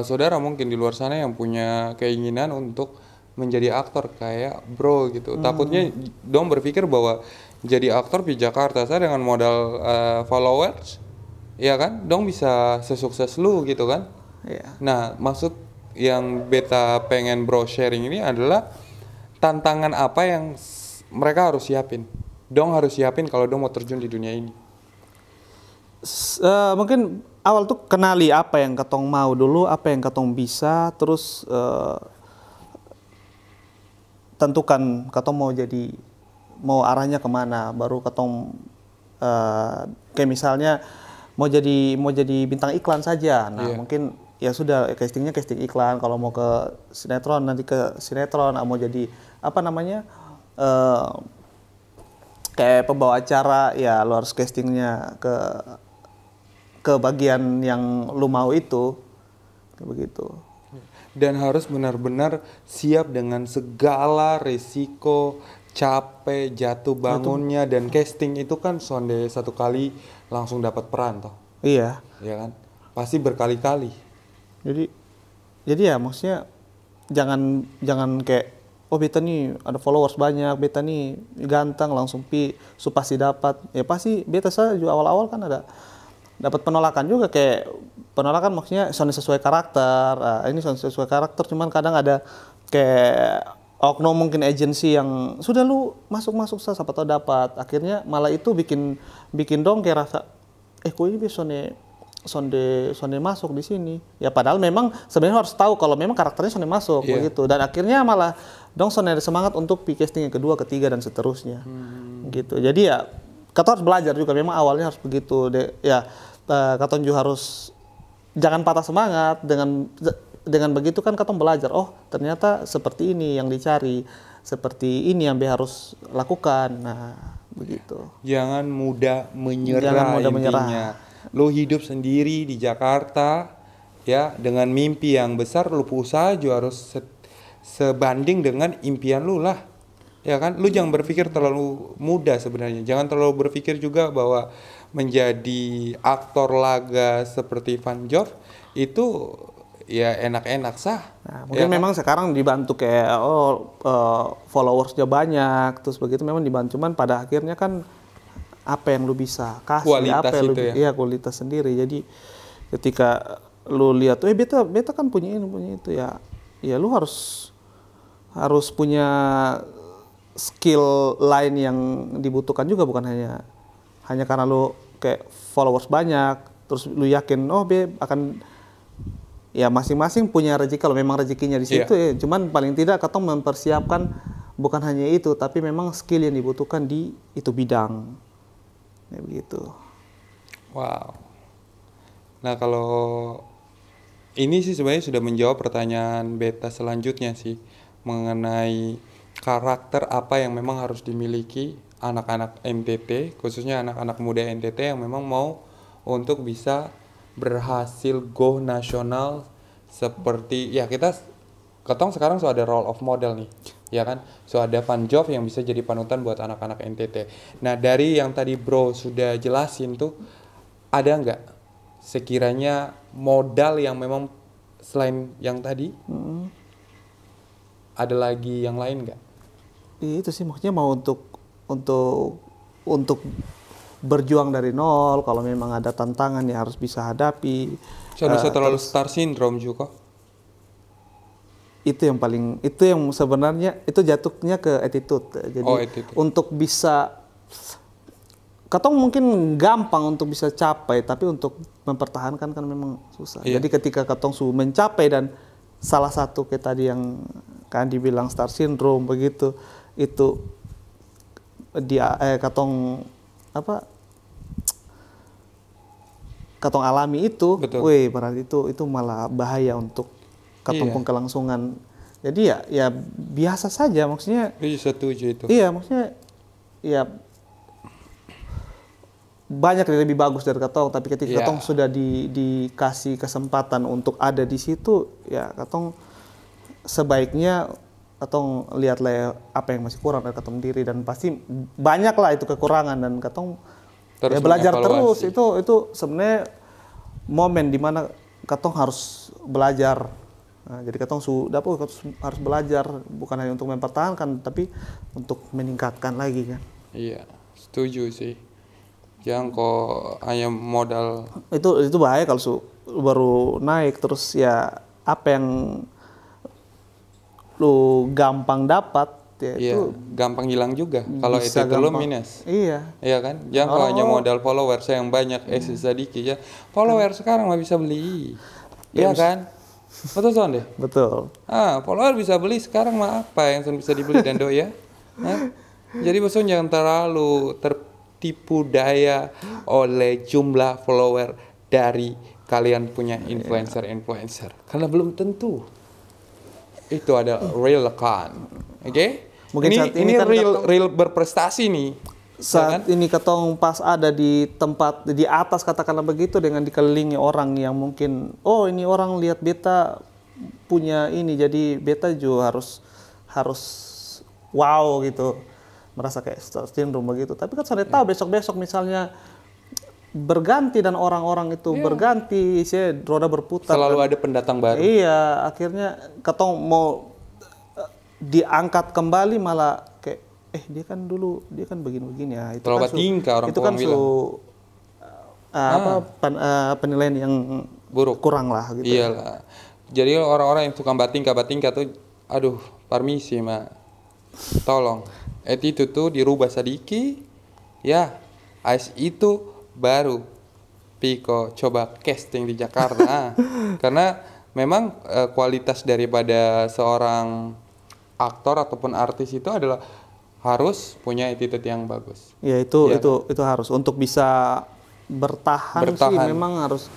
saudara mungkin di luar sana yang punya keinginan untuk menjadi aktor kayak bro gitu. Takutnya dong berpikir bahwa jadi aktor di Jakarta saya dengan modal followers, ya kan, dong bisa sesukses lu gitu kan. Yeah. Nah, maksud yang beta pengen bro sharing ini adalah tantangan apa yang mereka harus siapin. Dong harus siapin kalau dong mau terjun di dunia ini. Mungkin awal tuh kenali apa yang ketong mau dulu, apa yang ketong bisa, terus tentukan ketong mau arahnya kemana, baru ketong kayak misalnya mau jadi bintang iklan saja. Nah mungkin ya sudah casting iklan. Kalau mau ke sinetron nanti ke sinetron. Mau jadi apa namanya kayak pembawa acara ya lu harus castingnya ke bagian yang lu mau itu kayak begitu. Dan harus benar-benar siap dengan segala resiko, capek, jatuh bangunnya, dan casting itu kan sonde satu kali langsung dapat peran toh. Iya. Ya kan? Pasti berkali-kali. Jadi ya maksudnya jangan kayak beta nih ada followers banyak, beta nih ganteng langsung pasti dapat. Ya pasti beta saya juga awal-awal kan ada dapat penolakan juga, kayak penolakan maksudnya soalnya sesuai karakter. Ini soalnya sesuai karakter, cuman kadang ada kayak oknum mungkin agensi yang sudah lu masuk siapa tahu dapat. Akhirnya malah itu bikin dong kayak rasa kok ini bisa sonde masuk di sini. Ya padahal memang sebenarnya harus tahu kalau memang karakternya sonde masuk begitu. Dan akhirnya malah dong sonde ada semangat untuk casting yang kedua, ketiga dan seterusnya. Gitu. Jadi ya kata harus belajar juga, memang awalnya harus begitu. Kata juga harus jangan patah semangat, dengan begitu kan kata belajar, oh ternyata seperti ini yang dicari, seperti ini yang harus lakukan. Nah begitu. Jangan mudah menyerah intinya. Lo hidup sendiri di Jakarta ya dengan mimpi yang besar, lo usaha juga harus sebanding dengan impian lu lah. Ya kan? Lu jangan berpikir terlalu muda sebenarnya. Jangan terlalu berpikir juga bahwa menjadi aktor laga seperti Van Jove itu ya enak-enak sah. Nah, mungkin ya memang sekarang dibantu kayak followersnya banyak, terus begitu memang dibantu, cuman pada akhirnya kan apa yang lu bisa kasih, Kualitas apa yang lu itu ya? iya, kualitas sendiri. Jadi ketika lu lihat beta kan punya ini punya itu, ya lu harus punya skill lain yang dibutuhkan juga, bukan hanya karena lu kayak followers banyak terus lu yakin akan, ya masing-masing punya rezeki kalau memang rezekinya di situ ya. Cuman paling tidak katong mempersiapkan bukan hanya itu, tapi memang skill yang dibutuhkan di itu bidang. Ya begitu. Wow. Nah, kalau ini sih sebenarnya sudah menjawab pertanyaan beta selanjutnya sih, mengenai karakter apa yang memang harus dimiliki anak-anak NTT, khususnya anak-anak muda NTT yang memang mau untuk bisa berhasil go nasional. Seperti ya ketong sekarang sudah ada role of model nih, ya kan? So ada Van Jove yang bisa jadi panutan buat anak-anak NTT. Nah, dari yang tadi bro sudah jelasin tuh, ada nggak sekiranya modal yang memang selain yang tadi ada lagi yang lain nggak? Itu sih maksudnya mau untuk berjuang dari nol, kalau memang ada tantangan ya harus bisa hadapi. Saya terlalu star syndrome juga. Itu yang sebenarnya itu jatuhnya ke attitude. Jadi attitude. Untuk bisa katong mungkin gampang untuk bisa capai, tapi untuk mempertahankan kan memang susah. Iya. Jadi ketika katong mencapai dan salah satu kayak tadi yang kan dibilang star syndrome begitu, itu katong alami itu, berarti itu malah bahaya untuk katong kelangsungan. Jadi ya biasa saja, maksudnya. Setuju itu. Iya, maksudnya ya banyak yang lebih bagus dari katong, tapi ketika katong sudah dikasih kesempatan untuk ada di situ, ya katong sebaiknya katong lihatlah apa yang masih kurang dari katong diri, dan pasti banyak lah itu kekurangan, dan katong ya belajar terus. Itu sebenarnya momen dimana katong harus belajar. Nah, jadi katong harus belajar bukan hanya untuk mempertahankan, tapi untuk meningkatkan lagi kan. Iya, setuju sih. Jangan kok hanya modal. Itu bahaya kalau baru naik terus ya apa yang lu gampang dapat ya itu gampang hilang juga kalau itu lu minus. Iya kan? Jangan kalau hanya modal followers yang banyak sedikit ya. Followers sekarang mah bisa beli. Iya kan? Betul Son deh? Betul. Follower bisa beli sekarang mah apa yang bisa dibeli dan ya? Jadi bosan jangan terlalu tertipu daya oleh jumlah follower dari kalian punya influencer. Karena belum tentu itu ada real kan. Oke? Mungkin saat ini kan real berprestasi nih. Saat ini katong pas ada di tempat di atas katakanlah begitu, dengan dikelilingi orang yang mungkin ini orang lihat beta punya ini, jadi beta juga harus wow gitu, merasa kayak star syndrome begitu. Tapi kan saya tahu besok misalnya berganti dan orang-orang itu berganti, roda berputar. Selalu ada pendatang baru. Iya, akhirnya katong mau diangkat kembali malah kayak dia kan begini-begini ya. Itu terlalu kan tingkah orang itu kan penilaian yang buruk, kurang lah gitu. Iyalah. Jadi orang-orang yang suka batingkah tuh, aduh, permisi mah, tolong attitude tuh dirubah sedikit ya. Itu baru Piko coba casting di Jakarta. Karena memang kualitas daripada seorang aktor ataupun artis itu adalah harus punya attitude yang bagus. Ya itu harus untuk bisa bertahan. Sih memang harus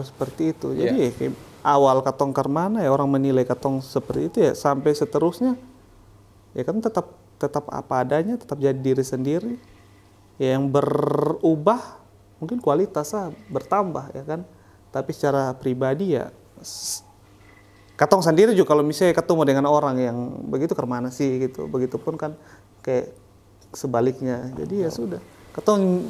seperti itu. Jadi kayak awal katong karmana ya orang menilai katong seperti itu ya, sampai seterusnya ya kan tetap apa adanya, tetap jadi diri sendiri. Ya, yang berubah mungkin kualitasnya bertambah ya kan, tapi secara pribadi ya Katong sendiri juga kalau misalnya ketemu dengan orang yang begitu kemana sih gitu, begitupun kan kayak sebaliknya. Jadi ya sudah, katong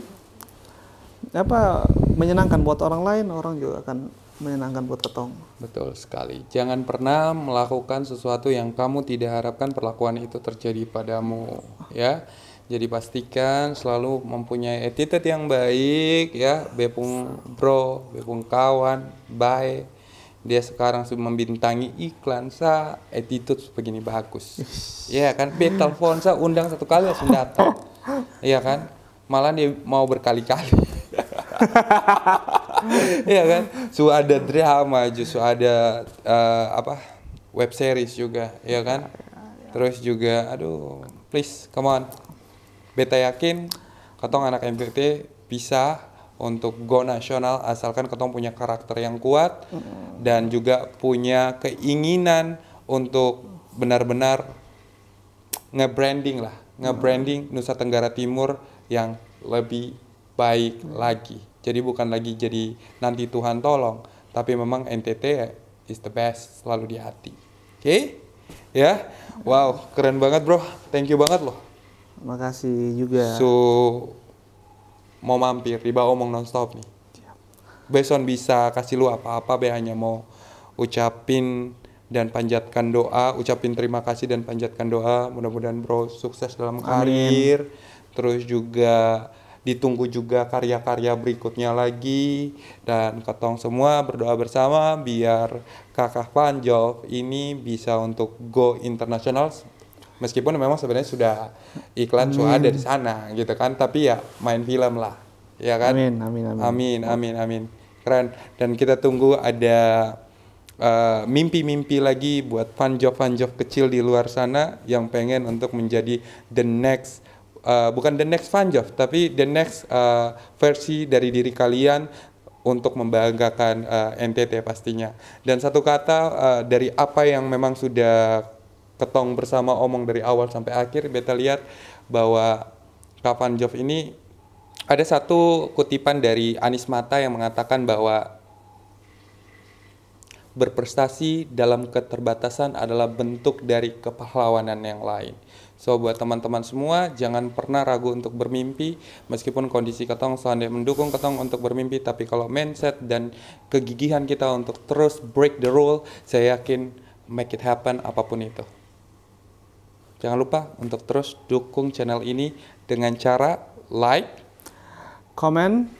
apa menyenangkan buat orang lain, orang juga akan menyenangkan buat ketong. Betul sekali. Jangan pernah melakukan sesuatu yang kamu tidak harapkan perlakuan itu terjadi padamu, ya. Jadi pastikan selalu mempunyai attitude yang baik, ya. Bepung bro, bepung kawan, baik. Dia sekarang sudah membintangi iklan sa, attitude begini bagus. Iya kan? Telepon sa undang satu kali langsung datang. Iya kan? Malah dia mau berkali-kali. Iya kan? Sudah ada drama, justru ada web series juga, ya kan? Terus juga, aduh, please, come on. Beta yakin, ketong anak MPT bisa untuk go nasional asalkan ketong punya karakter yang kuat dan juga punya keinginan untuk benar-benar nge-branding Nusa Tenggara Timur yang lebih baik lagi. Jadi bukan lagi jadi nanti Tuhan tolong, tapi memang NTT is the best, selalu di hati. Oke? Ya. Wow, keren banget, Bro. Thank you banget loh. Makasih juga. So mau mampir di Ba Omong Nonstop nih. Beson bisa kasih lu apa-apa, be hanya mau ucapin dan panjatkan doa, ucapin terima kasih dan panjatkan doa. Mudah-mudahan Bro sukses dalam karir. Terus juga ditunggu juga karya-karya berikutnya lagi, dan ketong semua berdoa bersama biar Kakak Panjov ini bisa untuk go internasional. Meskipun memang sebenarnya sudah iklan sudah ada di sana gitu kan, tapi ya main film lah, ya kan? Amin. Keren. Dan kita tunggu ada mimpi-mimpi lagi buat Panjov kecil di luar sana yang pengen untuk menjadi the next, bukan the next Panjov, tapi the next versi dari diri kalian untuk membanggakan NTT pastinya. Dan satu kata dari apa yang memang sudah ketong bersama omong dari awal sampai akhir, beta lihat bahwa Kak Panjov ini ada satu kutipan dari Anies Mata yang mengatakan bahwa berprestasi dalam keterbatasan adalah bentuk dari kepahlawanan yang lain. So buat teman-teman semua, jangan pernah ragu untuk bermimpi, meskipun kondisi ketong seandainya mendukung ketong untuk bermimpi, tapi kalau mindset dan kegigihan kita untuk terus break the rule, saya yakin make it happen apapun itu. Jangan lupa untuk terus dukung channel ini dengan cara like, comment,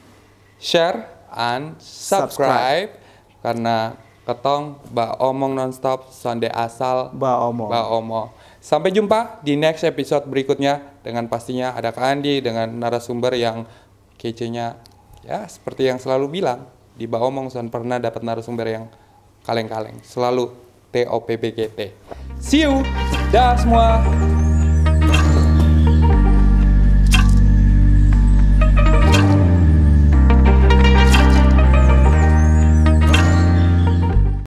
share, and subscribe. Karena ketong Ba Omong Nonstop, Sonde asal Ba Omong. Sampai jumpa di next episode berikutnya, dengan pastinya ada Kak Andi dengan narasumber yang kece-nya, ya seperti yang selalu bilang di Ba Omong Son pernah dapat narasumber yang kaleng-kaleng, selalu TOPBGT. See you, dah semua.